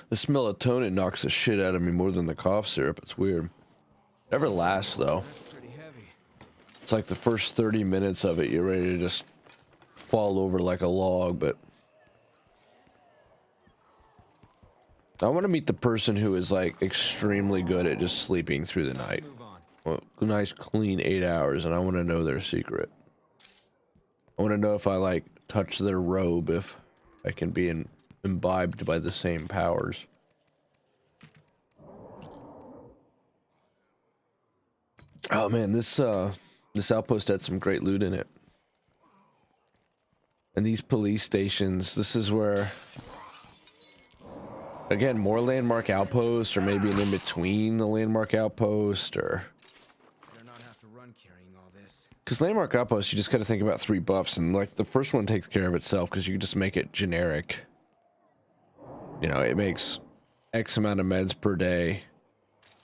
The melatonin knocks the shit out of me more than the cough syrup. It's weird. Never lasts though. It's like the first 30 minutes of it, you're ready to just fall over like a log, but I want to meet the person who is like extremely good at just sleeping through the night. Well, nice clean 8 hours, and I want to know their secret. I want to know if I like touch their robe, if I can be imbibed by the same powers. Oh man, this outpost had some great loot in it. And these police stations, this is where, again, more landmark outposts, or maybe an in between the landmark outpost, or because landmark outposts, you just got to think about 3 buffs, and like the first one takes care of itself because you can just make it generic. You know, it makes X amount of meds per day.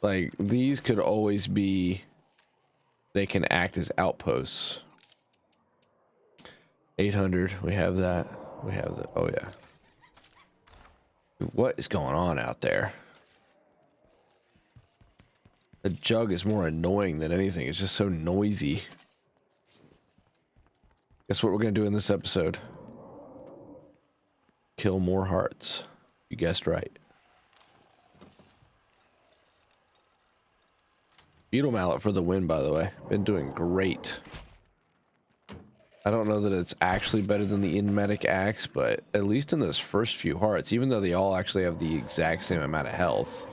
Like these could always be, they can act as outposts. 800, we have that. We have that. Oh yeah. What is going on out there? The jug is more annoying than anything. It's just so noisy. Guess what we're gonna do in this episode? Kill more hearts. You guessed right. Beetle mallet for the win, by the way. Been doing great. I don't know that it's actually better than the in-medic axe, but at least in those first few hearts, even though they all actually have the exact same amount of health,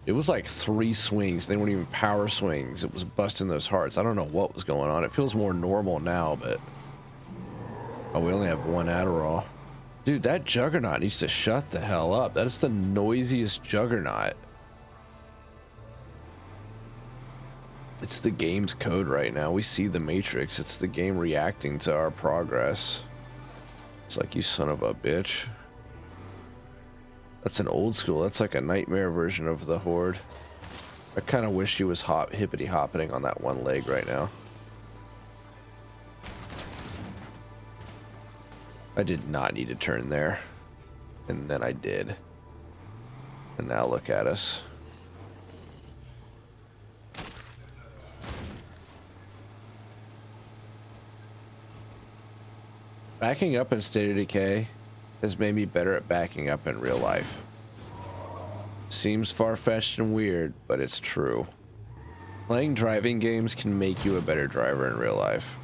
it was like 3 swings. They weren't even power swings. It was busting those hearts. I don't know what was going on. It feels more normal now, but oh, we only have 1 Adderall. Dude, that juggernaut needs to shut the hell up. That is the noisiest juggernaut. It's the game's code right now. We see the matrix. It's the game reacting to our progress. It's like, you son of a bitch. That's an old school. That's like a nightmare version of the horde. I kind of wish she was hippity hopping on that one leg right now. I did not need to turn there. And then I did. And now look at us. Backing up in State of Decay has made me better at backing up in real life. Seems far-fetched and weird, but it's true. Playing driving games can make you a better driver in real life.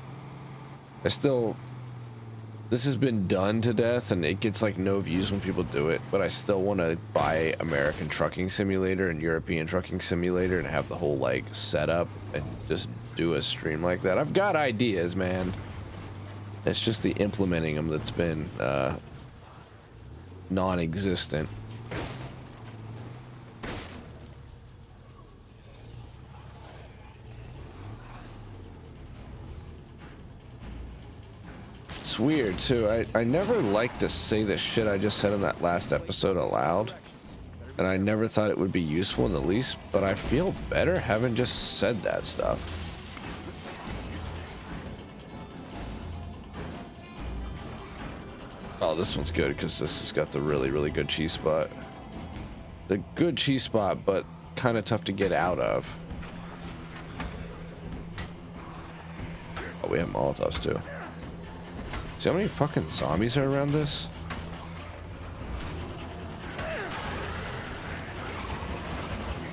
This has been done to death, and it gets like no views when people do it, but I still want to buy American Trucking Simulator and European Trucking Simulator and have the whole like setup and just do a stream like that. I've got ideas, man. It's just the implementing them that's been non-existent. It's weird too. I never like to say the shit I just said in that last episode aloud, and I never thought it would be useful in the least, but I feel better having just said that stuff. Oh, this one's good because this has got the really good cheese spot. The good cheese spot, but kind of tough to get out of. Oh, we have Molotovs too. See how many fucking zombies are around this?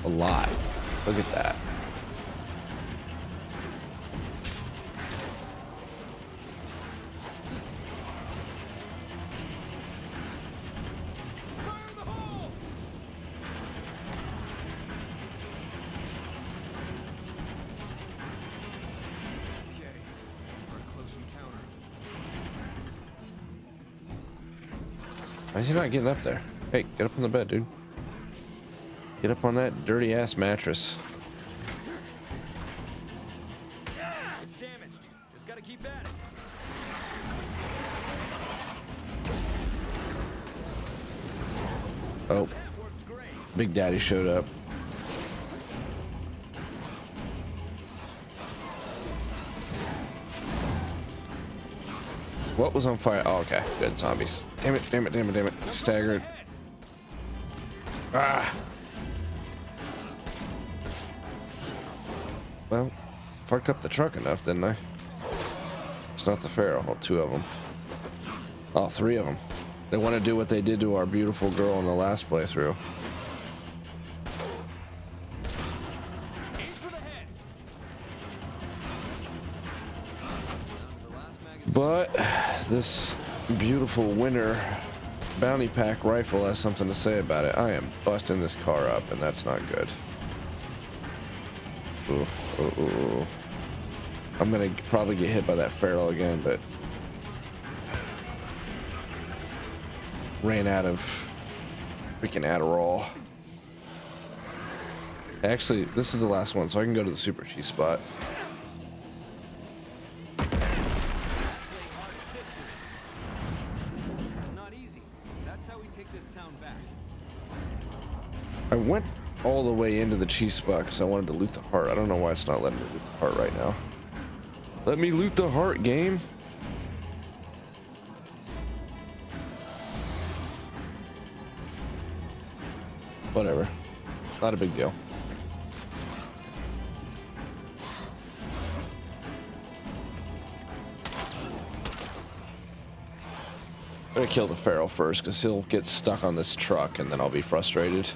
A lot. Look at that. Why is he not getting up there? Hey, get up on the bed, dude. Get up on that dirty ass mattress. It's damaged. Just gotta keep at it. Oh, Big Daddy showed up. What was on fire? Oh, okay. Good zombies. Damn it, damn it, damn it, damn it. Staggered. Ah. Well, fucked up the truck enough, didn't I? It's not the Pharaoh. Well, 2 of them. Oh, 3 of them. They want to do what they did to our beautiful girl in the last playthrough. But this beautiful winter bounty pack rifle has something to say about it. I am busting this car up, and that's not good. Oof, ooh, ooh. I'm gonna probably get hit by that Pharaoh again, but ran out of freaking Adderall. Actually, this is the last one, so I can go to the super cheese spot. I went all the way into the cheese spot because I wanted to loot the heart. I don't know why it's not letting me loot the heart right now. Let me loot the heart, game. Whatever. Not a big deal. I'm gonna kill the Pharaoh first because he'll get stuck on this truck and then I'll be frustrated.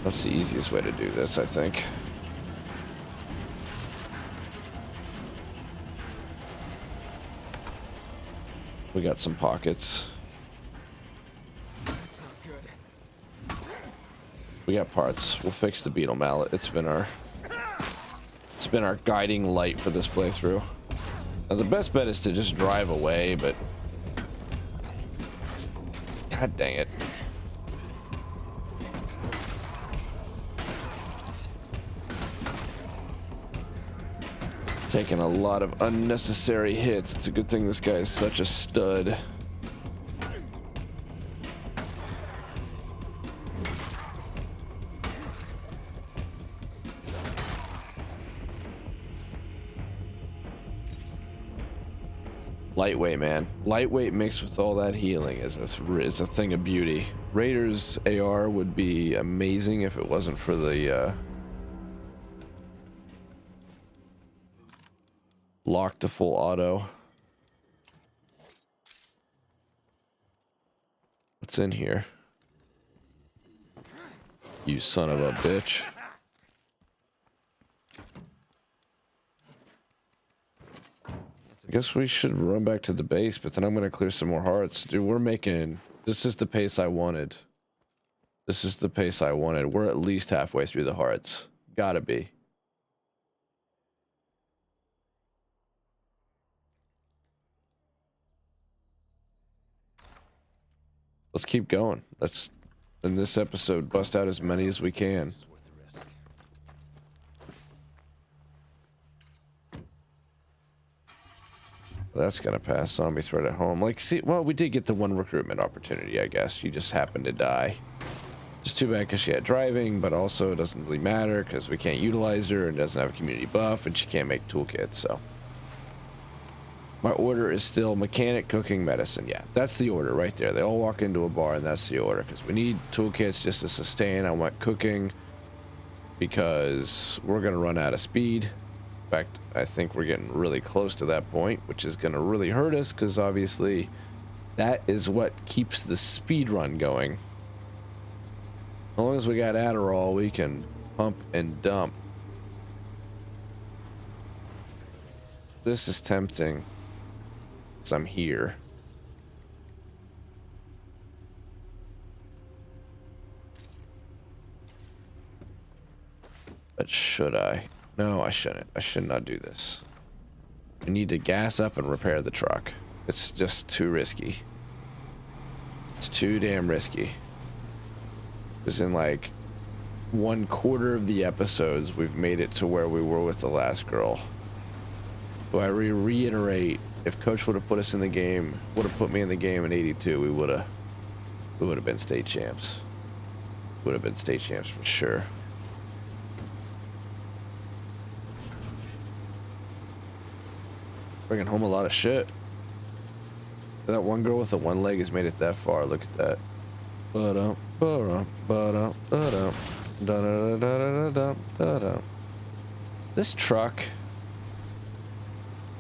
That's the easiest way to do this, I think. We got some pockets. We got parts. We'll fix the beetle mallet. It's been our guiding light for this playthrough. Now the best bet is to just drive away, but god dang it. Taking a lot of unnecessary hits. It's a good thing this guy is such a stud. Lightweight, man. Lightweight mixed with all that healing is a thing of beauty. Raider's AR would be amazing if it wasn't for the lock to full auto. What's in here? You son of a bitch. I guess we should run back to the base, but then I'm gonna clear some more hearts. Dude, we're making... This is the pace I wanted. This is the pace I wanted. We're at least halfway through the hearts. Gotta be. Let's keep going. Let's, in this episode, bust out as many as we can. That's gonna pass. Zombie threat at home. Like, see, well, we did get the one recruitment opportunity, I guess. She just happened to die. Just too bad because she had driving, but also it doesn't really matter because we can't utilize her and doesn't have a community buff and she can't make toolkits, so. My order is still mechanic, cooking, medicine. Yeah, that's the order right there. They all walk into a bar and that's the order because we need toolkits just to sustain. I want cooking because we're gonna run out of speed. In fact, I think we're getting really close to that point, which is going to really hurt us because obviously that is what keeps the speed run going. As long as we got Adderall, we can pump and dump. This is tempting because I'm here. But should I? No, I shouldn't. I should not do this. I need to gas up and repair the truck. It's just too risky. It's too damn risky. Because in like 1/4 of the episodes, we've made it to where we were with the last girl. So I reiterate, if Coach would have put us in the game, would have put me in the game in '82, we would have We would have been state champs. Would have been state champs for sure. Bringing home a lot of shit. That one girl with the one leg has made it that far. Look at that. This truck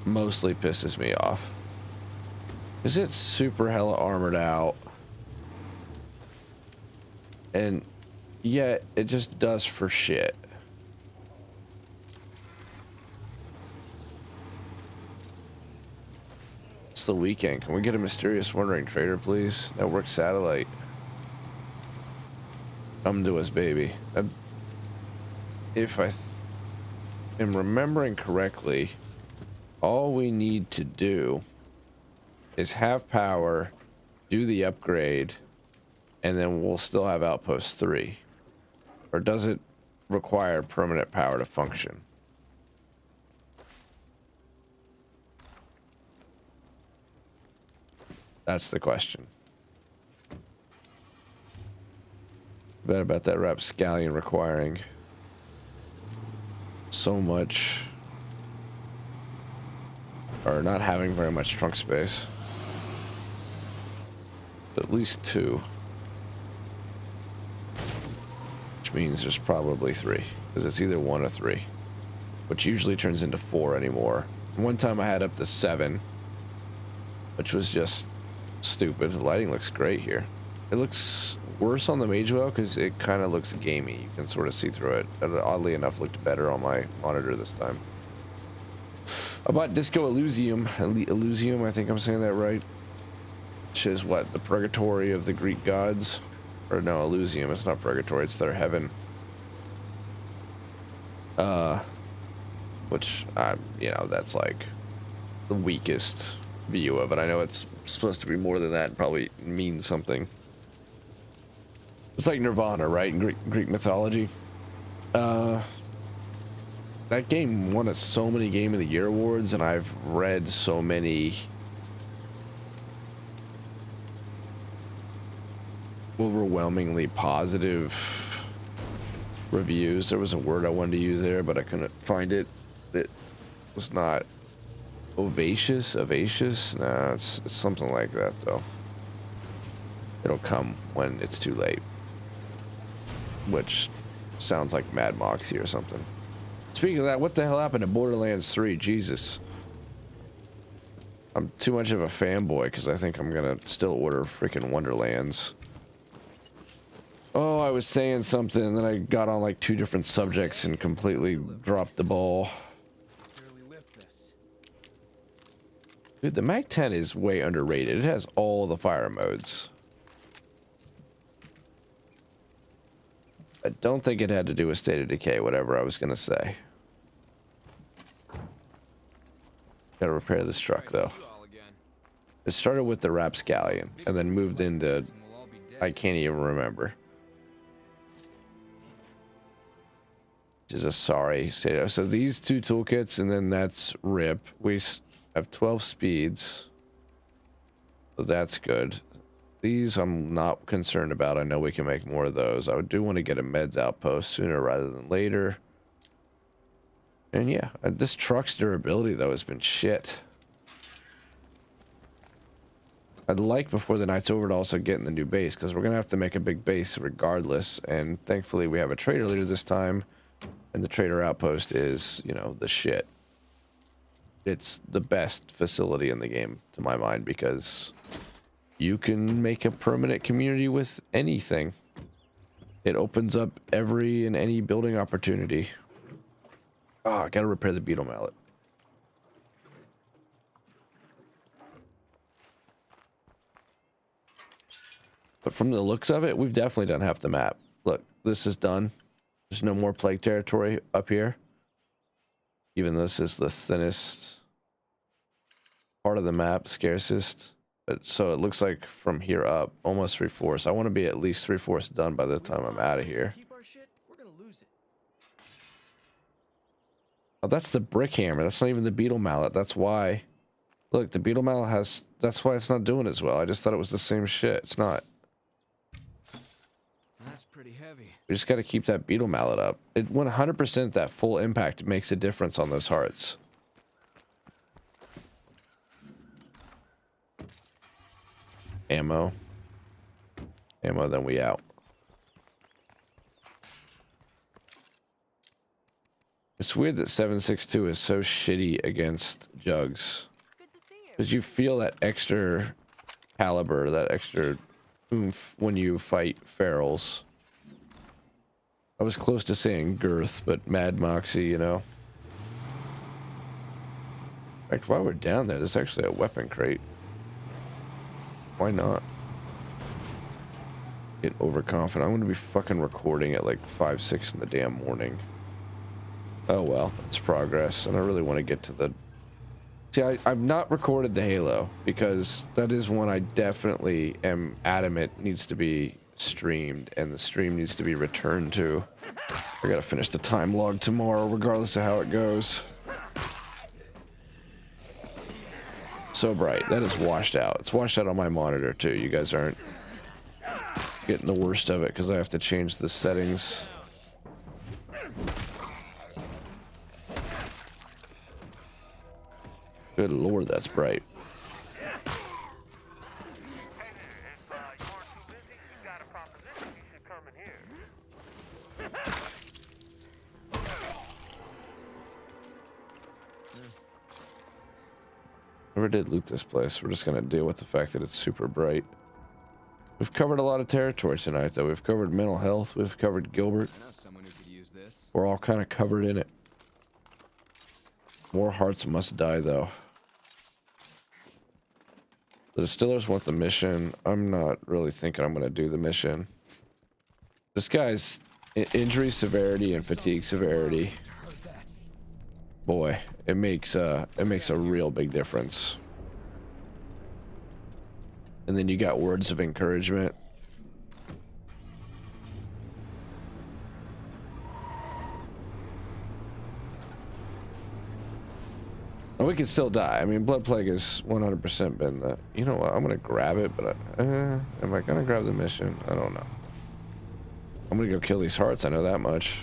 mostly pisses me off. Because it's super hella armored out. And yet it just does for shit. It's the weekend. Can we get a mysterious wandering trader, please? Network satellite. Come to us, baby. If I am remembering correctly, all we need to do is have power, do the upgrade, and then we'll still have Outpost 3. Or does it require permanent power to function? That's the question. Bet about that rapscallion requiring so much, or not having very much trunk space. At least 2. Which means there's probably 3, because it's either 1 or 3, which usually turns into 4 anymore. One time I had up to 7, which was just stupid. The lighting looks great here. It looks worse on the Magewell because it kind of looks gamey. You can sort of see through it. It oddly enough looked better on my monitor this time. I bought Disco Elysium. Elysium, I think I'm saying that right. Which is what? The purgatory of the Greek gods? Or no, Elysium. It's not purgatory. It's their heaven. Which, you know, that's like the weakest view of it. I know it's supposed to be more than that and probably means something. It's like Nirvana, right? In Greek mythology. That game won so many Game of the Year awards, and I've read so many overwhelmingly positive reviews. There was a word I wanted to use there, but I couldn't find it. It was not ovacious. No, it's something like that, though. It'll come when it's too late. Which sounds like Mad Moxie or something. Speaking of that, what the hell happened to Borderlands 3? Jesus. I'm too much of a fanboy because I think I'm gonna still order freaking Wonderlands. Oh, I was saying something and then I got on like 2 different subjects and completely dropped the ball. Dude, the Mag-10 is way underrated. It has all the fire modes. I don't think it had to do with State of Decay, whatever I was gonna say. Gotta repair this truck, though. It started with the rapscallion, and then moved into... I can't even remember. Which is a sorry state of... So these 2 toolkits, and then that's RIP. We have 12 speeds. So that's good. These I'm not concerned about. I know we can make more of those. I do want to get a meds outpost sooner rather than later. And yeah, this truck's durability though has been shit. I'd like before the night's over to also get in the new base, because we're gonna have to make a big base regardless. And thankfully we have a trader leader this time, and the trader outpost is, you know, the shit. It's the best facility in the game to my mind, because you can make a permanent community with anything. It opens up every and any building opportunity. Oh, I gotta repair the beetle mallet. But from the looks of it, we've definitely done half the map. Look, this is done. There's no more plague territory up here. Even though this is the thinnest part of the map, scarcest. So it looks like from here up, almost 3/4. I want to be at least 3/4 done by the time I'm out of here. Oh, that's the brick hammer. That's not even the beetle mallet. That's why. Look, the beetle mallet has... That's why it's not doing as well. I just thought it was the same shit. It's not. pretty heavy. We just got to keep that beetle mallet up. It 100% that full impact makes a difference on those hearts. Ammo. Ammo, then we out. It's weird that 7.62 is so shitty against jugs. Because you feel that extra caliber, that extra oomph when you fight ferals. I was close to saying girth, but Mad Moxie, you know. In fact, while we're down there, there's actually a weapon crate. Why not? Get overconfident. I'm going to be fucking recording at like 5, 6 in the damn morning. Oh well, it's progress, and I really want to get to the... See, I've not recorded the Halo, because that is one I definitely am adamant needs to be streamed, and the stream needs to be returned to. I gotta finish the time log tomorrow, regardless of how it goes. So bright. That is washed out. It's washed out on my monitor, too. You guys aren't getting the worst of it, because I have to change the settings. Good lord, that's bright. Never did loot this place. We're just gonna deal with the fact that it's super bright. We've covered a lot of territory tonight, though. We've covered mental health. We've covered Gilbert. I know someone who could use this. We're all kind of covered in it. More hearts must die, though. The distillers want the mission. I'm not really thinking I'm gonna do the mission. This guy's injury severity and fatigue severity. Boy, it makes a real big difference. And then you got words of encouragement. And we can still die. I mean, Blood Plague has 100% been the... You know what? I'm going to grab it, but... am I going to grab the mission? I don't know. I'm going to go kill these hearts. I know that much.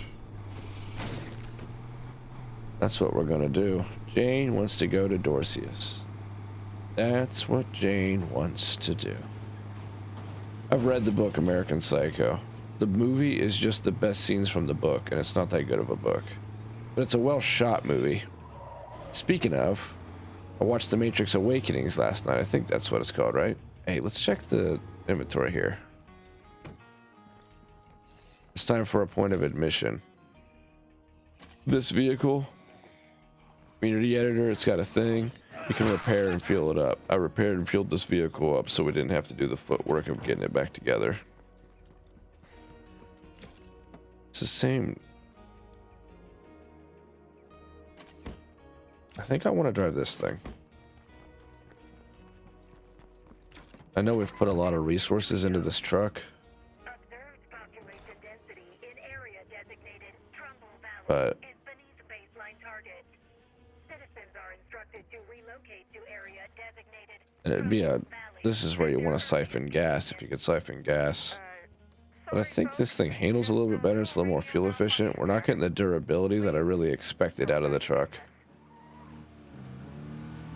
That's what we're going to do. Jane wants to go to Dorceus. That's what Jane wants to do. I've read the book American Psycho. The movie is just the best scenes from the book, and it's not that good of a book. But it's a well-shot movie. Speaking of, I watched The Matrix Awakenings last night. I think that's what it's called, right? Hey, let's check the inventory here. It's time for a point of admission. This vehicle, community editor, it's got a thing. You can repair and fuel it up. I repaired and fueled this vehicle up so we didn't have to do the footwork of getting it back together. It's the same. I think I want to drive this thing. I know we've put a lot of resources into this truck. But and it'd be a... This is where you want to siphon gas, if you could siphon gas. But I think this thing handles a little bit better. It's a little more fuel efficient. We're not getting the durability that I really expected out of the truck.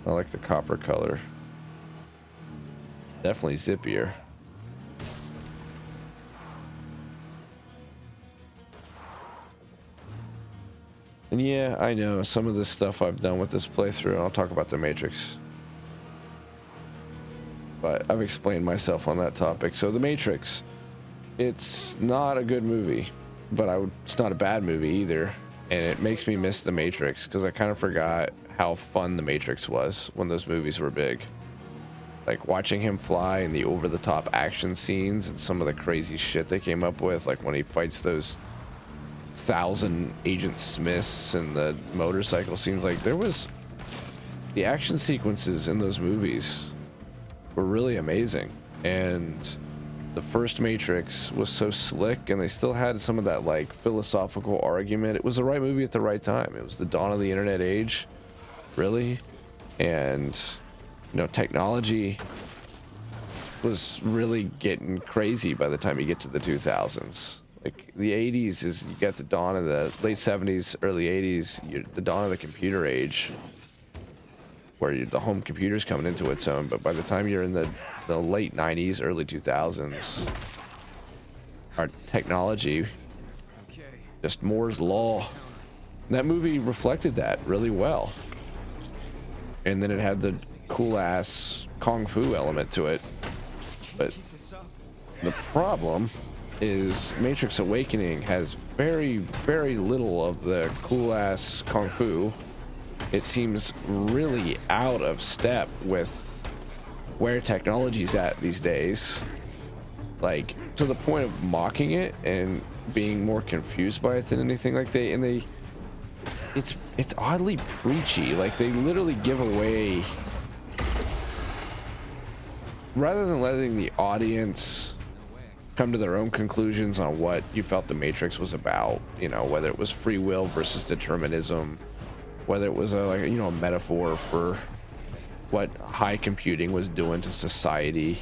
I like the copper color. Definitely zippier. And yeah, I know some of this stuff I've done with this playthrough, and I'll talk about the Matrix. But I've explained myself on that topic. So the Matrix, it's not a good movie, but it's not a bad movie either. And it makes me miss the Matrix because I kind of forgot how fun the Matrix was when those movies were big. Like watching him fly and the over-the-top action scenes and some of the crazy shit they came up with, like when he fights those 1,000 Agent Smiths and the motorcycle scenes. Like there was... The action sequences in those movies were really amazing. And the first Matrix was so slick, and they still had some of that like philosophical argument. It was the right movie at the right time. It was the dawn of the internet age, really. And you know, technology was really getting crazy by the time you get to the 2000s. Like the 80s is you got the dawn of the late 70s, early 80s, the dawn of the computer age, where the home computer's coming into its own. But by the time you're in the late 90s, early 2000s, our technology, just Moore's law. And that movie reflected that really well. And then it had the cool ass kung fu element to it. But the problem is Matrix Awakening has very, very little of the cool ass kung fu. It seems really out of step with where technology's at these days. Like, to the point of mocking it and being more confused by it than anything. Like it's oddly preachy. Like, they literally give away, rather than letting the audience come to their own conclusions on what you felt the Matrix was about, you know, whether it was free will versus determinism, whether it was a metaphor for what high computing was doing to society.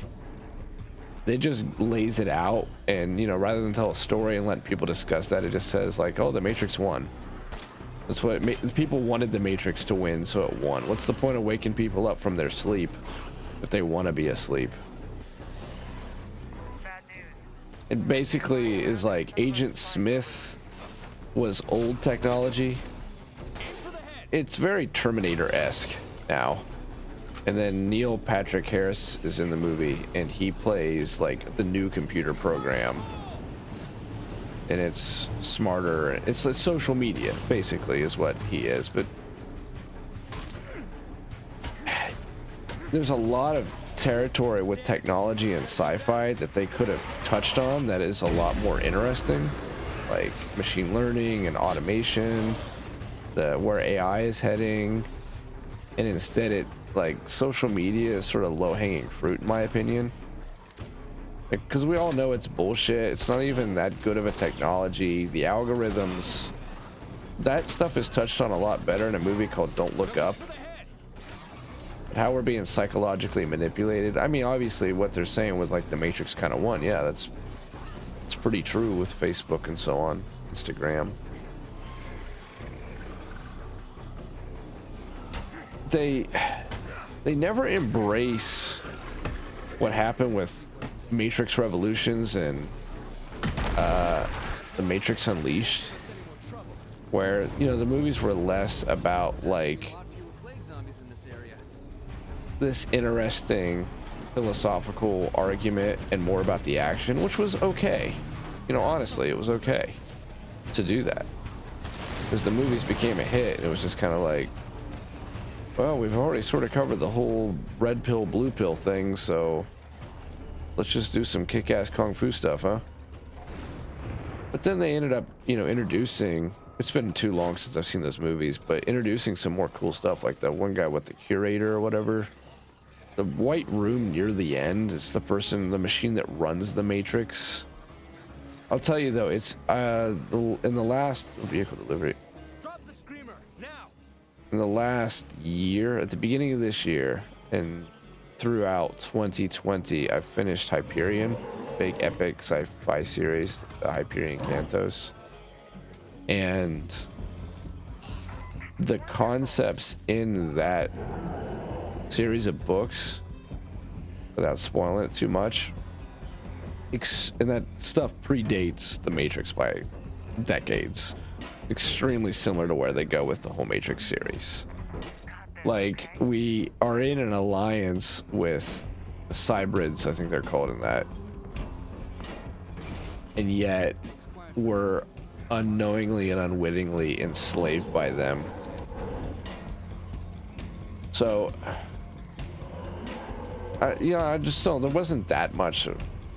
They just lays it out, and rather than tell a story and let people discuss that, it just says like, oh, the Matrix won. That's what people wanted, the Matrix to win, so it won. What's the point of waking people up from their sleep if they want to be asleep? It basically is like Agent Smith was old technology. It's very Terminator-esque now. And then Neil Patrick Harris is in the movie, and he plays like the new computer program. And it's smarter. It's like social media, basically, is what he is. But there's a lot of territory with technology and sci-fi that they could have touched on that is a lot more interesting, like machine learning and automation, where AI is heading. And instead it, like, social media is sort of low-hanging fruit, in my opinion, because we all know it's bullshit. It's not even that good of a technology. The algorithms, that stuff is touched on a lot better in a movie called Don't Look Up. How we're being psychologically manipulated. I mean, obviously what they're saying with like the Matrix kind of won, yeah, it's pretty true with Facebook and so on, Instagram. They never embrace what happened with Matrix Revolutions and the Matrix Unleashed, where the movies were less about like this interesting philosophical argument and more about the action, which was okay. Honestly, it was okay to do that, because the movies became a hit and it was just kind of like, well, we've already sort of covered the whole red pill, blue pill thing, so let's just do some kick-ass kung fu stuff, huh? But then they ended up, introducing, it's been too long since I've seen those movies, but introducing some more cool stuff, like that one guy with the curator or whatever. The white room near the end, it's the machine that runs the Matrix. I'll tell you though, it's in the last vehicle delivery. Drop the screamer now. In the last year, at the beginning of this year, and throughout 2020, I finished Hyperion, big epic sci-fi series, the Hyperion Cantos, and the concepts in that series of books, without spoiling it too much, and that stuff predates the Matrix by decades, extremely similar to where they go with the whole Matrix series. Like, we are in an alliance with the cybrids, I think they're called in that, and yet we're unknowingly and unwittingly enslaved by them. So I just don't, there wasn't that much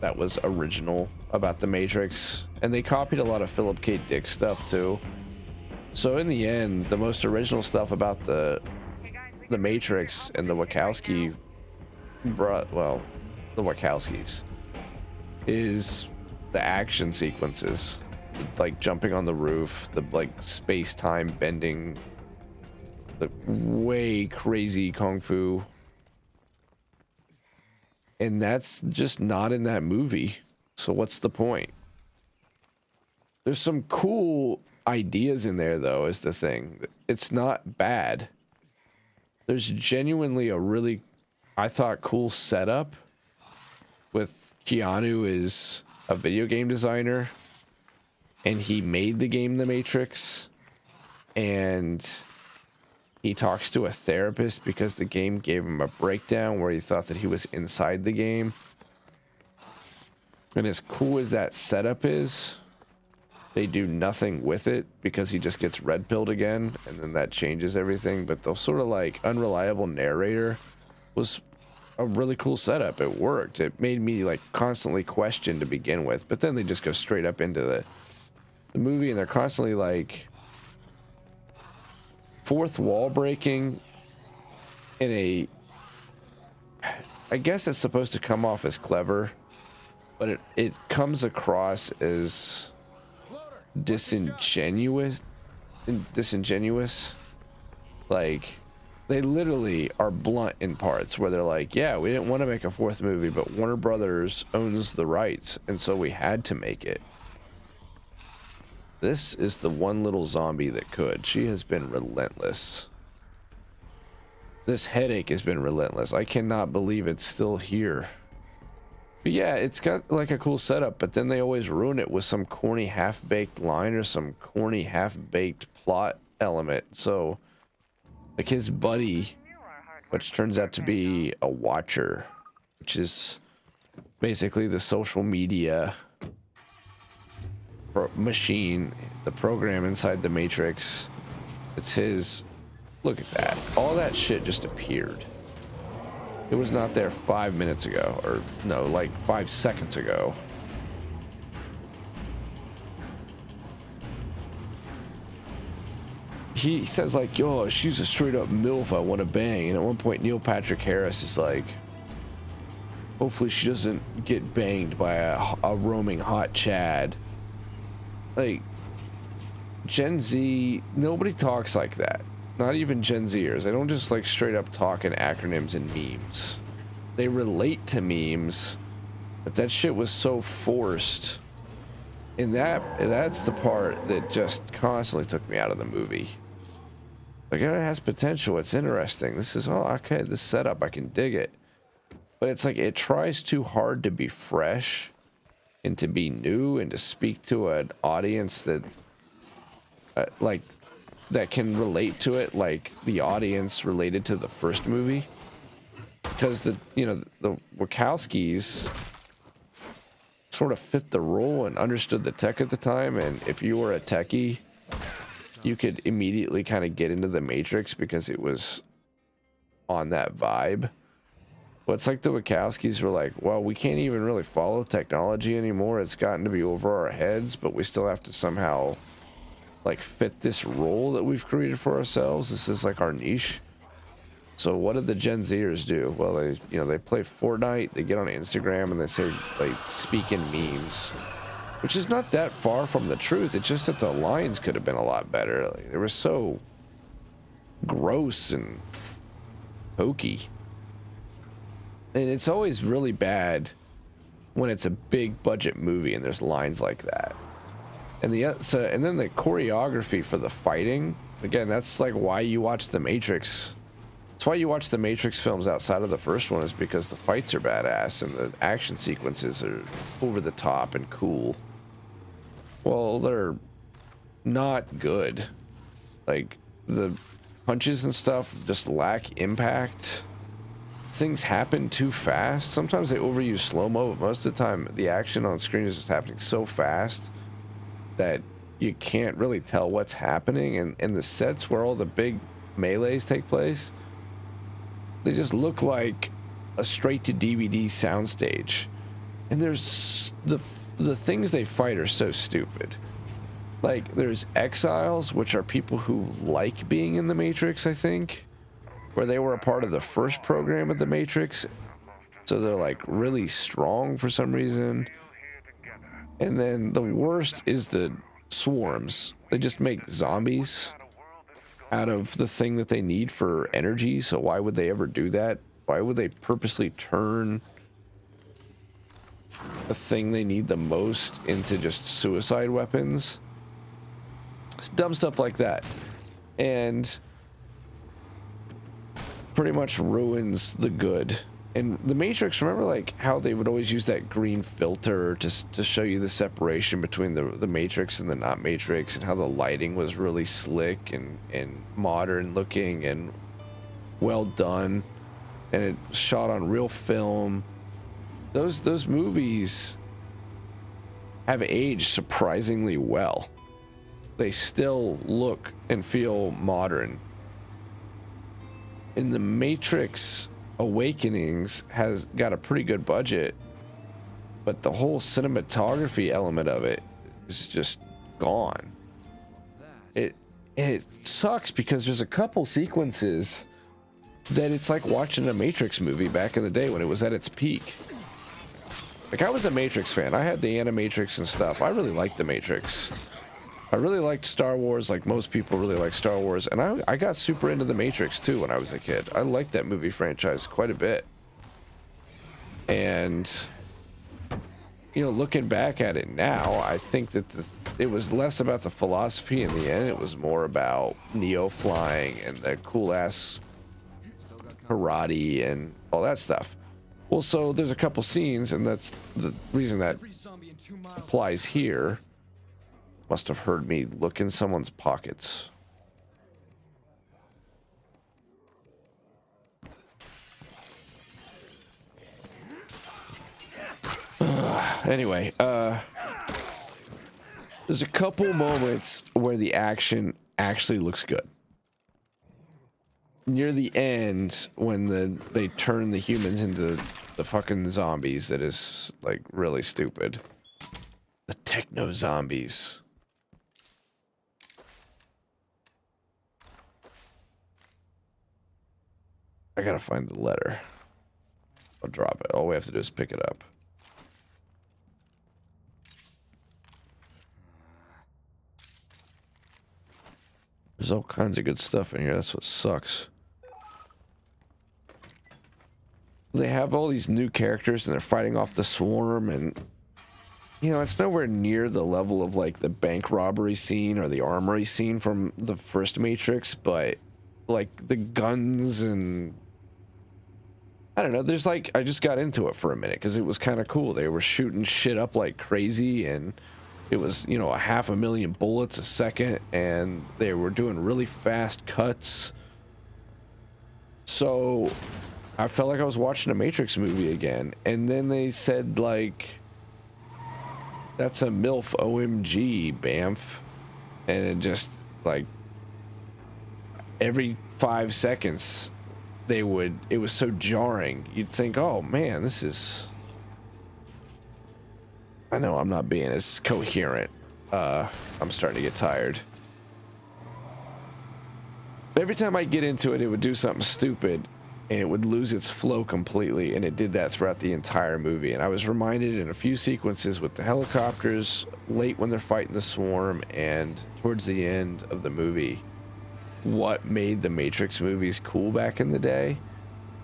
that was original about the Matrix, and they copied a lot of Philip K. Dick stuff too. So in the end, the most original stuff about the Matrix and the Wachowski the Wachowskis, is the action sequences, like jumping on the roof, the like space-time bending, the way crazy kung fu. And that's just not in that movie. So what's the point? There's some cool ideas in there, though, is the thing. It's not bad. There's genuinely a really, I thought, cool setup with Keanu is a video game designer and he made the game The Matrix, and he talks to a therapist because the game gave him a breakdown where he thought that he was inside the game. And as cool as that setup is, they do nothing with it because he just gets red pilled again, and then that changes everything. But the sort of like unreliable narrator was a really cool setup. It worked. It made me like constantly question to begin with, but then they just go straight up into the movie, and they're constantly like fourth wall breaking in a, I guess it's supposed to come off as clever, but it comes across as disingenuous. Like, they literally are blunt in parts where they're like, yeah, we didn't want to make a fourth movie, but Warner Brothers owns the rights, and so we had to make it. This is the one little zombie that could. She has been relentless. This headache has been relentless. I cannot believe it's still here. But yeah, it's got like a cool setup, but then they always ruin it with some corny half-baked line or some corny half-baked plot element. So, like his buddy, which turns out to be a watcher, which is basically the social media machine, the program inside the Matrix. It's his. Look at that. All that shit just appeared. It was not there 5 minutes ago, or no, like 5 seconds ago. He says like, yo, she's a straight up MILF I want to bang. And at one point, Neil Patrick Harris is like, hopefully she doesn't get banged by a roaming hot Chad. Like, Gen Z, nobody talks like that. Not even Gen Zers. They don't just like straight up talk in acronyms and memes. They relate to memes, but that shit was so forced. And that's the part that just constantly took me out of the movie. Like, it has potential. It's interesting. This is, oh, okay, this setup, I can dig it. But it's like it tries too hard to be fresh and to be new and to speak to an audience that like that can relate to it, like the audience related to the first movie, because the Wachowskis sort of fit the role and understood the tech at the time, and if you were a techie, you could immediately kind of get into the Matrix because it was on that vibe. But it's like the Wachowskis were like, well, we can't even really follow technology anymore. It's gotten to be over our heads, but we still have to somehow like fit this role that we've created for ourselves. This is like our niche. So what did the Gen Zers do? Well, they play Fortnite, they get on Instagram, and they say, like, speak in memes, which is not that far from the truth. It's just that the lines could have been a lot better. Like, they were so gross and hokey. And it's always really bad when it's a big budget movie and there's lines like that. And and then the choreography for the fighting, again, that's like why you watch The Matrix. That's why you watch the Matrix films outside of the first one, is because the fights are badass and the action sequences are over the top and cool. Well, they're not good. Like, the punches and stuff just lack impact. Things happen too fast. Sometimes they overuse slow-mo, but most of the time the action on screen is just happening so fast that you can't really tell what's happening. And the sets where all the big melees take place, they just look like a straight-to-DVD soundstage. And there's the things they fight are so stupid. Like, there's exiles, which are people who like being in the Matrix, I think, where they were a part of the first program of the Matrix, so they're like really strong for some reason. And then the worst is the swarms. They just make zombies out of the thing that they need for energy. So why would they ever do that? Why would they purposely turn the thing they need the most into just suicide weapons. It's dumb stuff like that. And pretty much ruins the good. And the Matrix, remember like how they would always use that green filter to show you the separation between the Matrix and the not Matrix, and how the lighting was really slick and modern looking and well done, and it shot on real film. Those movies have aged surprisingly well. They still look and feel modern. In the Matrix Awakenings has got a pretty good budget, but the whole cinematography element of it is just gone. It sucks because there's a couple sequences that it's like watching a Matrix movie back in the day when it was at its peak. Like, I was a Matrix fan. I had the Animatrix and stuff. I really liked the Matrix. I really liked Star Wars, like most people really like Star Wars, and I got super into the Matrix too when I was a kid. I liked that movie franchise quite a bit. And, you know, looking back at it now, I think that it was less about the philosophy in the end. It was more about Neo flying and the cool-ass karate and all that stuff. Well, so there's a couple scenes, and that's the reason that applies here. Must have heard me look in someone's pockets. Anyway, there's a couple moments where the action actually looks good. Near the end, when they turn the humans into the fucking zombies, that is like really stupid. The techno zombies. I gotta find the letter. I'll drop it. All we have to do is pick it up. There's all kinds of good stuff in here. That's what sucks. They have all these new characters and they're fighting off the swarm, and you know, it's nowhere near the level of like the bank robbery scene or the armory scene from the first Matrix, but like the guns and I don't know, there's like, I just got into it for a minute because it was kind of cool. They were shooting shit up like crazy, and it was, you know, 500,000 bullets a second, and they were doing really fast cuts. So I felt like I was watching a Matrix movie again. And then they said like, that's a MILF OMG, Bamf. And it just like every 5 seconds it was so jarring. You'd think, oh man, this is, I know I'm not being as coherent. I'm starting to get tired. Every time I get into it, it would do something stupid and it would lose its flow completely, and it did that throughout the entire movie. And I was reminded in a few sequences with the helicopters, late when they're fighting the swarm, and towards the end of the movie, what made the Matrix movies cool back in the day,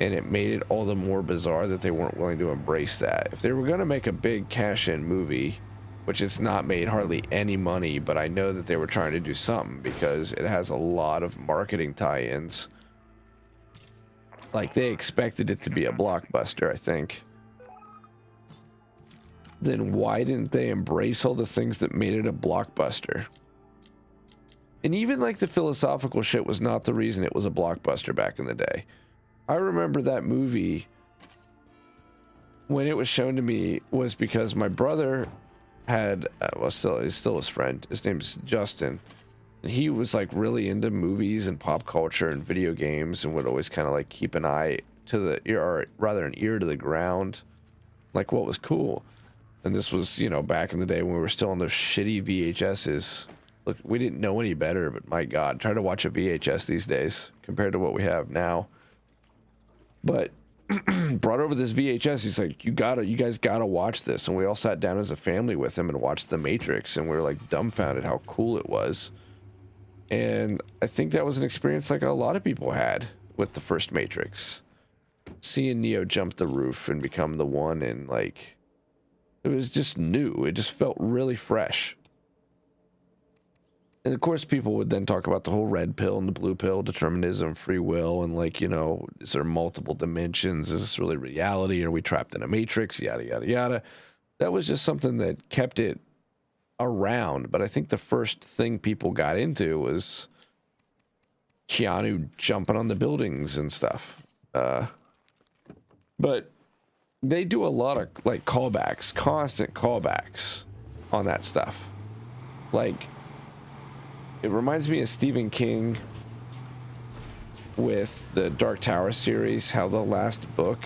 and it made it all the more bizarre that they weren't willing to embrace that. If they were going to make a big cash-in movie, which it's not made hardly any money, but I know that they were trying to do something because it has a lot of marketing tie-ins. Like, they expected it to be a blockbuster, I think. Then why didn't they embrace all the things that made it a blockbuster? And even like the philosophical shit was not the reason it was a blockbuster back in the day. I remember that movie, when it was shown to me, was because my brother had, he's still his friend. His name's Justin. And he was like really into movies and pop culture and video games, and would always kind of like keep an eye to the ear, or rather an ear to the ground, like what was cool. And this was, you know, back in the day when we were still on those shitty VHSs. Look, we didn't know any better, but my God, try to watch a VHS these days compared to what we have now. But brought over this VHS. He's like, you guys gotta watch this. And we all sat down as a family with him and watched The Matrix, and we were like dumbfounded how cool it was. And I think that was an experience like a lot of people had with the first Matrix. Seeing Neo jump the roof and become the one, and like, It was just new. It just felt really fresh. And of course, people would then talk about the whole red pill and the blue pill, determinism, free will, and like, you know, is there multiple dimensions? Is this really reality? Are we trapped in a matrix? Yada, yada, yada. That was just something that kept it around. But I think the first thing people got into was Keanu jumping on the buildings and stuff. But they do a lot of like callbacks, constant callbacks on that stuff. Like, it reminds me of Stephen King with the Dark Tower series, how the last book,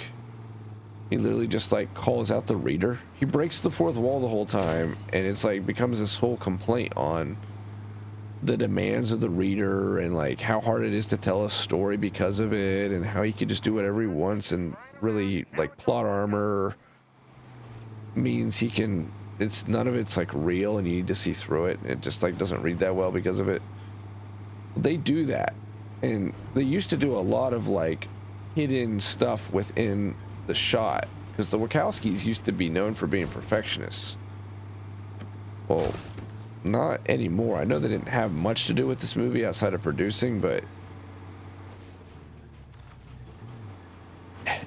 he literally just like calls out the reader. He breaks the fourth wall the whole time, and it's like becomes this whole complaint on the demands of the reader and like how hard it is to tell a story because of it, and how he could just do whatever he wants, and really like plot armor means he can, it's none of it's like real and you need to see through it. It just like doesn't read that well because of it. They do that, and they used to do a lot of like hidden stuff within the shot, because the Wachowskis used to be known for being perfectionists. Well, not anymore. I know they didn't have much to do with this movie outside of producing, but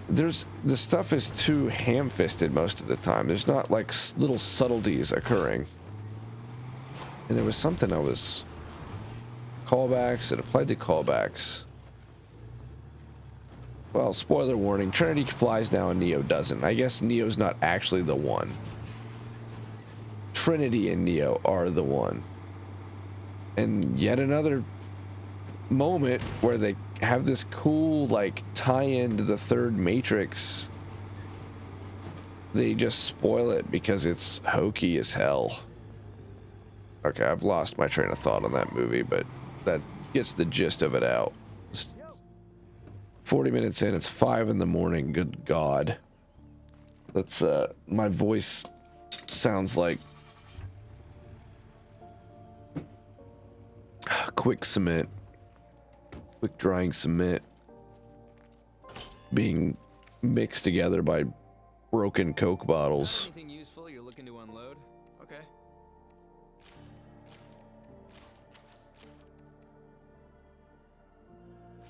the stuff is too ham-fisted most of the time. There's not like little subtleties occurring. And there was something I was callbacks. It applied to callbacks. Well, spoiler warning, Trinity flies now and Neo doesn't. I guess Neo's not actually the one. Trinity and Neo are the one. And yet another moment where they have this cool like tie-in to the third Matrix. They just spoil it because it's hokey as hell. Okay, I've lost my train of thought on that movie, but that gets the gist of it out. 40 minutes in, it's 5 in the morning. Good God. That's my voice sounds like quick cement, quick drying cement being mixed together by broken Coke bottles. Anything useful you're looking to unload? Okay.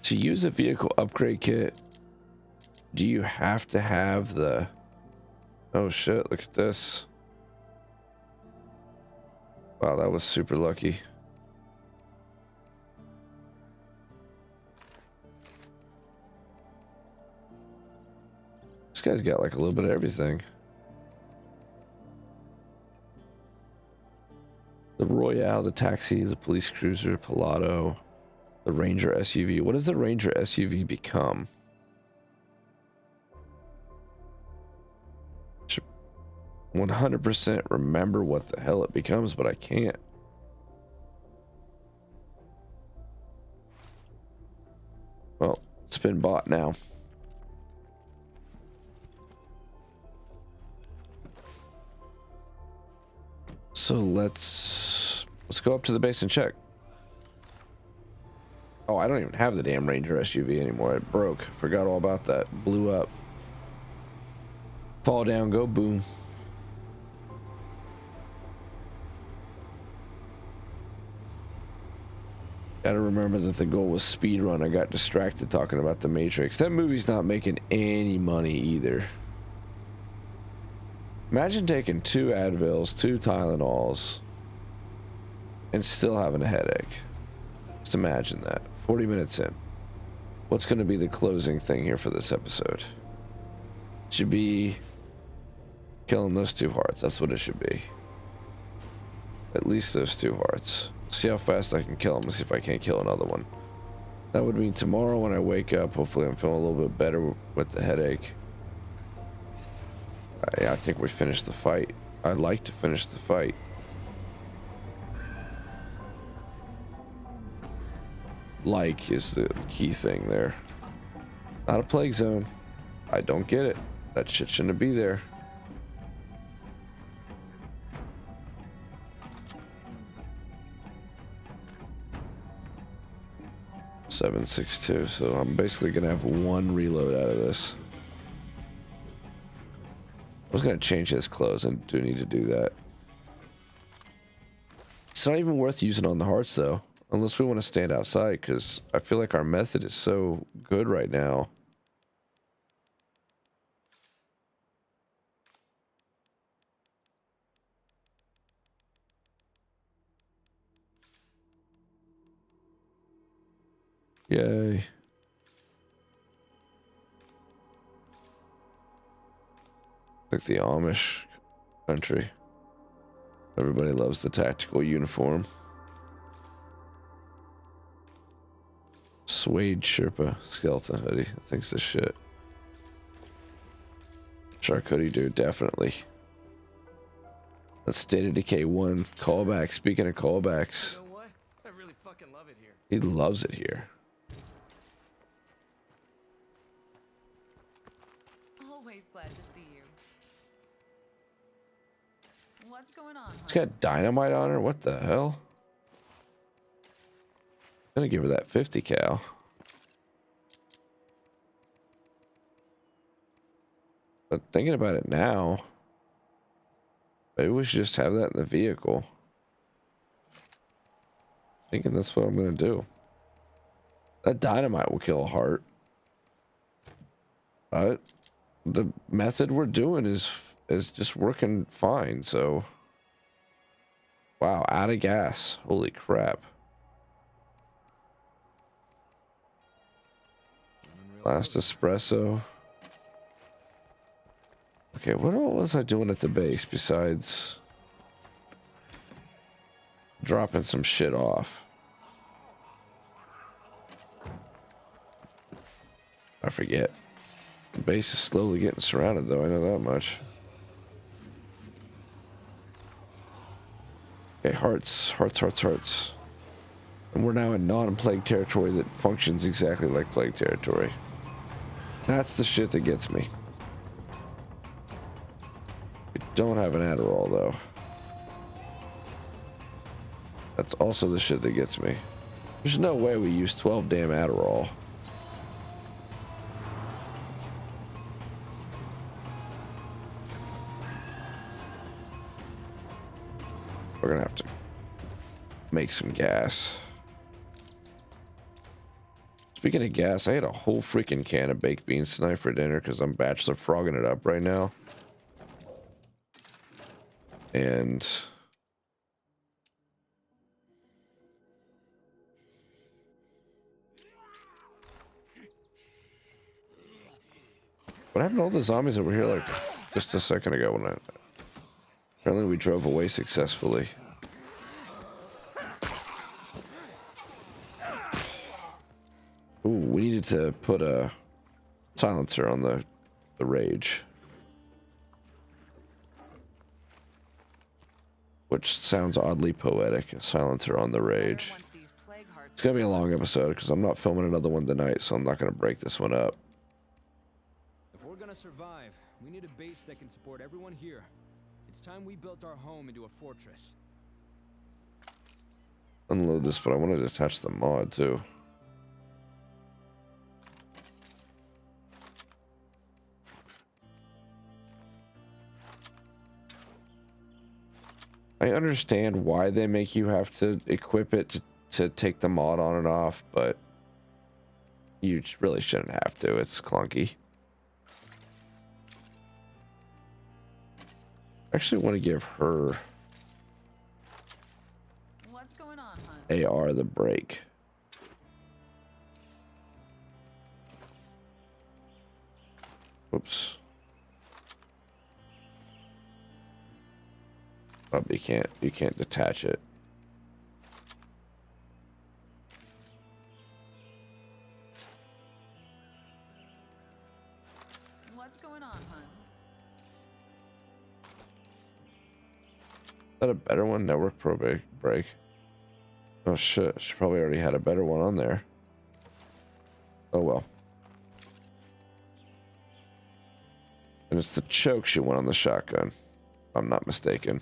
To use a vehicle upgrade kit, do you have to have the... Oh shit, look at this. Wow, that was super lucky. This guy's got like a little bit of everything. The Royale, the taxi, the police cruiser, Pilato, the Ranger SUV. What does the Ranger SUV become? Should 100% remember what the hell it becomes, but I can't. Well, it's been bought now. So let's go up to the base and check. Oh, I don't even have the damn Ranger SUV anymore. It broke. Forgot all about that. Blew up. Fall down, go boom. Gotta remember that the goal was speed run. I got distracted talking about the Matrix. That movie's not making any money either. Imagine taking 2 Advils, 2 Tylenols, and still having a headache. Just imagine that. 40 minutes in. What's going to be the closing thing here for this episode? It should be killing those 2 hearts. That's what it should be. At least those 2 hearts. See how fast I can kill them and see if I can't kill another one. That would mean tomorrow when I wake up, hopefully I'm feeling a little bit better with the headache. I think we finished the fight. I'd like to finish the fight. Like is the key thing there. Not a plague zone. I don't get it. That shit shouldn't be there. .762. So I'm basically gonna have 1 reload out of this. was gonna change his clothes and do need to do that. It's not even worth using on the hearts though, unless we want to stand outside, because I feel like our method is so good right now. Yay. Like the Amish country. Everybody loves the tactical uniform. Suede Sherpa skeleton hoodie. I think's the shit. Shark hoodie, dude, definitely. That's State of Decay 1 callback. Speaking of callbacks, You know what? I really fucking love it here. he loves it here. Always glad to see you. What's going on? It's got dynamite on her. What the hell? Gonna give her that 50 cal. But thinking about it now, maybe we should just have that in the vehicle. Thinking that's what I'm gonna do. That dynamite will kill a heart. But the method we're doing is just working fine, so. Wow, out of gas. Holy crap. Last espresso. Okay, what all was I doing at the base besides dropping some shit off? I forget. The base is slowly getting surrounded though, I know that much. Okay, hearts. And we're now in non-plague territory that functions exactly like plague territory. That's the shit that gets me. We don't have an Adderall though. That's also the shit that gets me. There's no way we use 12 damn Adderall. We're gonna have to make some gas. Speaking of gas, I had a whole freaking can of baked beans tonight for dinner because I'm bachelor frogging it up right now. And what happened to all the zombies that were here like just a second ago when apparently we drove away successfully. Ooh, we needed to put a silencer on the rage. Which sounds oddly poetic, a silencer on the rage. It's gonna be a long episode because I'm not filming another one tonight, so I'm not gonna break this one up. If we're gonna survive, we need a base that can support everyone here. It's time we built our home into a fortress. Unload this, but I wanted to attach the mod too. I understand why they make you have to equip it to take the mod on and off, but you really shouldn't have to. It's clunky. I actually want to give her What's going on, hon? AR the break. Whoops. Oh, you can't detach it. What's going on, hon? Is that a better one? Network Pro break. Oh shit, she probably already had a better one on there. Oh well. And it's the choke she went on the shotgun. If I'm not mistaken.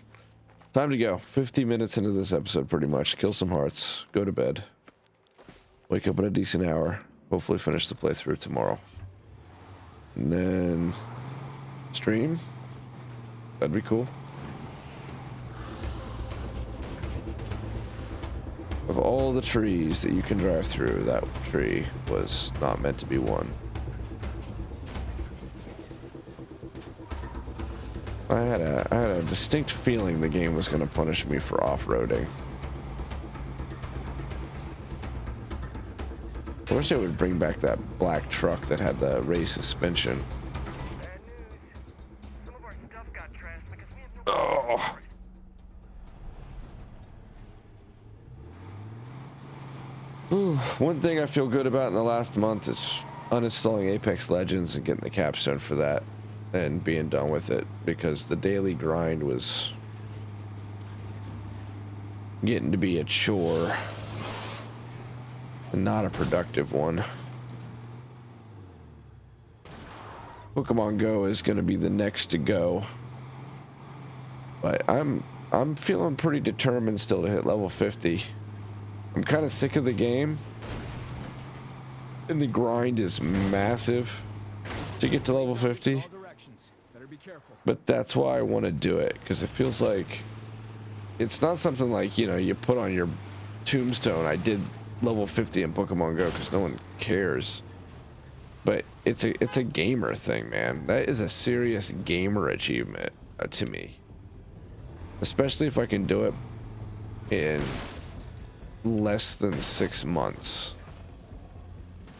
Time to go. 50 minutes into this episode pretty much. Kill some hearts. Go to bed. Wake up at a decent hour. Hopefully finish the playthrough tomorrow. And then stream. That'd be cool. Of all the trees that you can drive through, that tree was not meant to be one. I had a distinct feeling the game was going to punish me for off-roading. I wish they would bring back that black truck that had the race suspension. Oh. Ooh, one thing I feel good about in the last month is uninstalling Apex Legends and getting the capstone for that and being done with it, because the daily grind was getting to be a chore and not a productive one. Pokemon Go is going to be the next to go, but I'm feeling pretty determined still to hit level 50. I'm kind of sick of the game, and the grind is massive to get to level 50. But that's why I want to do it, because it feels like it's not something like, you know, you put on your tombstone, I did level 50 in Pokemon Go, because no one cares. But it's a gamer thing, man. That is a serious gamer achievement to me. Especially if I can do it in less than 6 months.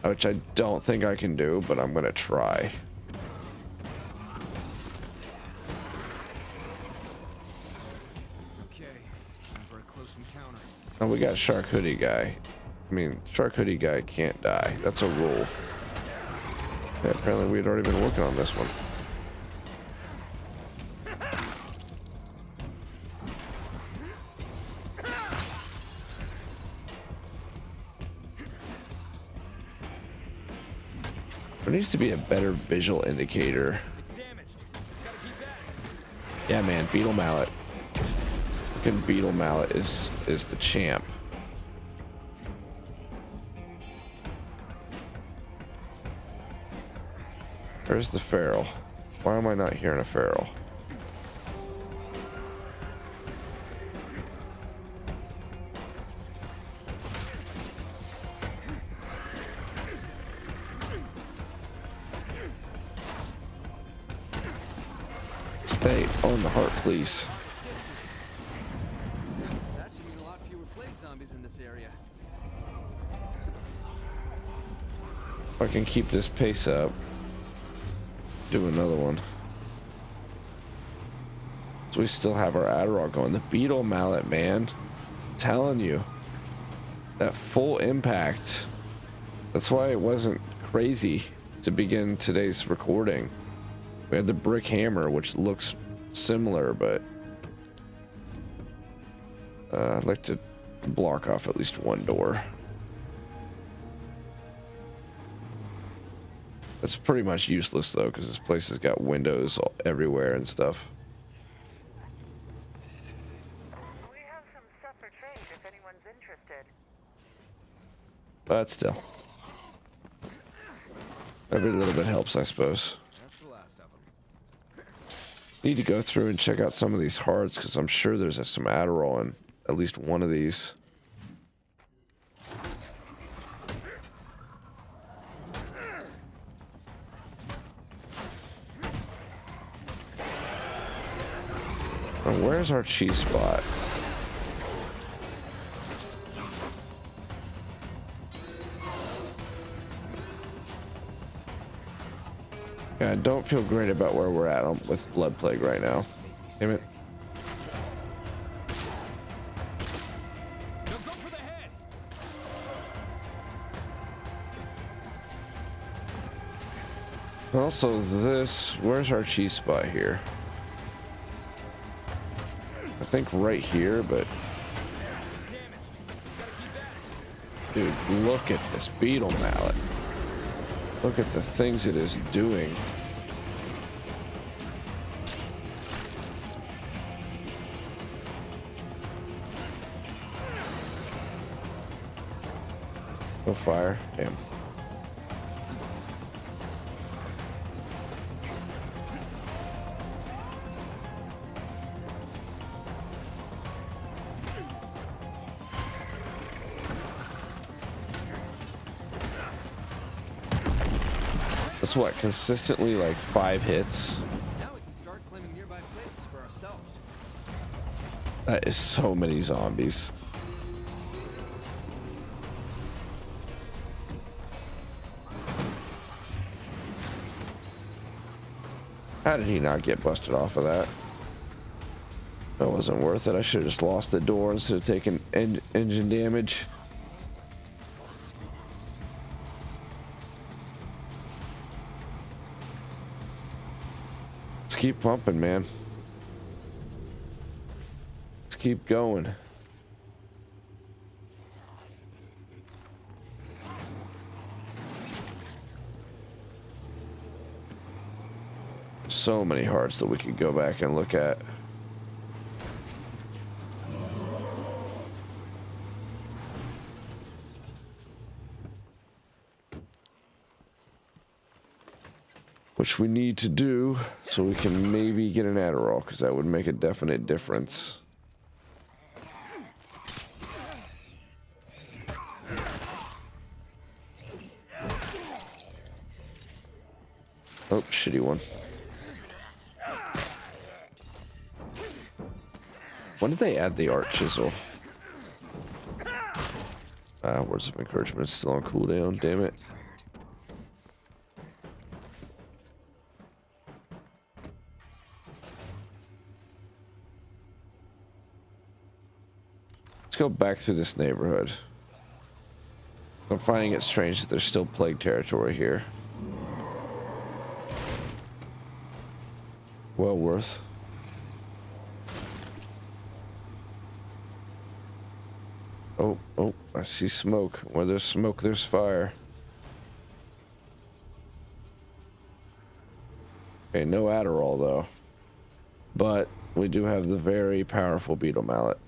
Which I don't think I can do, but I'm going to try. Oh, we got Shark Hoodie guy. I mean, Shark Hoodie guy can't die. That's a rule. Yeah, apparently we'd already been working on this one. There needs to be a better visual indicator. Yeah, man, Beetle Mallet. Fucking Beetle Mallet is the champ. Where's the feral? Why am I not hearing a feral? Stay on the heart, please. That should mean a lot fewer plague zombies in this area. If I can keep this pace up, do another one. So we still have our Adderall going. The Beetle Mallet, man. I'm telling you. That full impact. That's why it wasn't crazy to begin today's recording. We had the brick hammer, which looks similar, but I'd like to block off at least one door. That's pretty much useless though, because this place has got windows everywhere and stuff. We have some stuff for trade if anyone's interested. But still, every little bit helps, I suppose. That's the last of them. Need to go through and check out some of these hearts, because I'm sure there's some Adderall in at least one of these. Now, where's our cheese spot? Yeah, I don't feel great about where we're at with Blood Plague right now. Damn it. Go for the head. Also, this, where's our cheese spot here? I think right here, but dude, look at this Beetle Mallet. Look at the things it is doing. No fire. Damn. That's what, consistently like 5 hits. Now we can start claiming nearby places for ourselves. That is so many zombies. How did he not get busted off of that? That wasn't worth it. I should have just lost the door instead of taking engine damage. Let's keep pumping, man. Let's keep going. So many hearts that we could go back and look at. Which we need to do so we can maybe get an Adderall, because that would make a definite difference. Oh, shitty one. When did they add the art chisel? Words of encouragement is still on cooldown, damn it. Let's go back through this neighborhood. I'm finding it strange that there's still plague territory here. Well worth. Oh, I see smoke. Where there's smoke, there's fire. Okay, no Adderall though. But we do have the very powerful beetle mallet.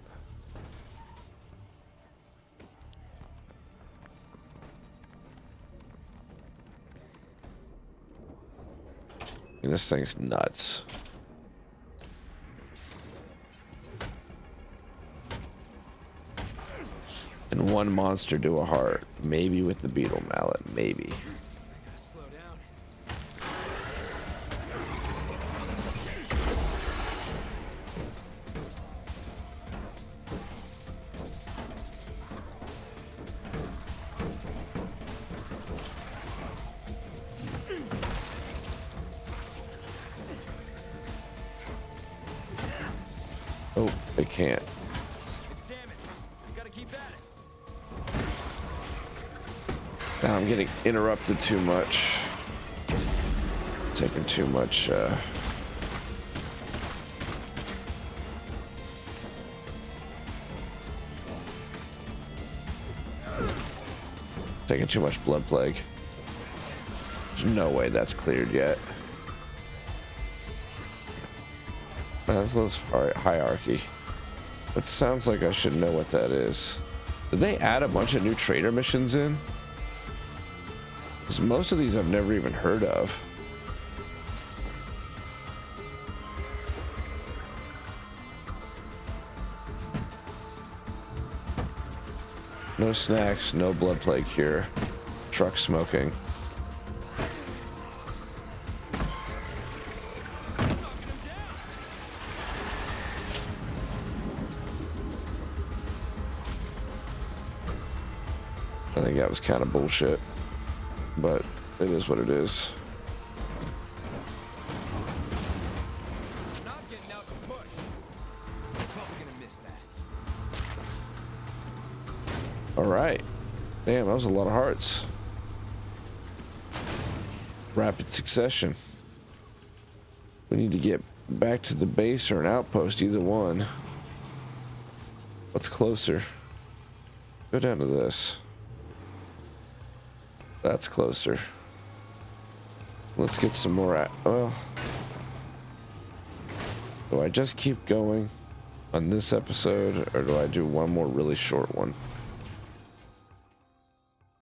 And this thing's nuts. And one monster do a heart. Maybe with the beetle mallet. Maybe. I gotta slow down. Oh, they can't. It's damaged. Just gotta keep at it. Now I'm getting interrupted too much. Taking too much, taking too much blood plague. There's no way that's cleared yet. Maslow's hierarchy. That sounds like I should know what that is. Did they add a bunch of new trader missions in? Because most of these I've never even heard of. No snacks, no blood plague cure. Truck smoking. I think that was kind of bullshit, but it is what it is. Not getting out the push. Probably gonna miss that. All right. Damn, that was a lot of hearts. Rapid succession. We need to get back to the base or an outpost, either one. What's closer? Go down to this. That's closer. Let's get some more well, do I just keep going on this episode, or do I do one more really short one?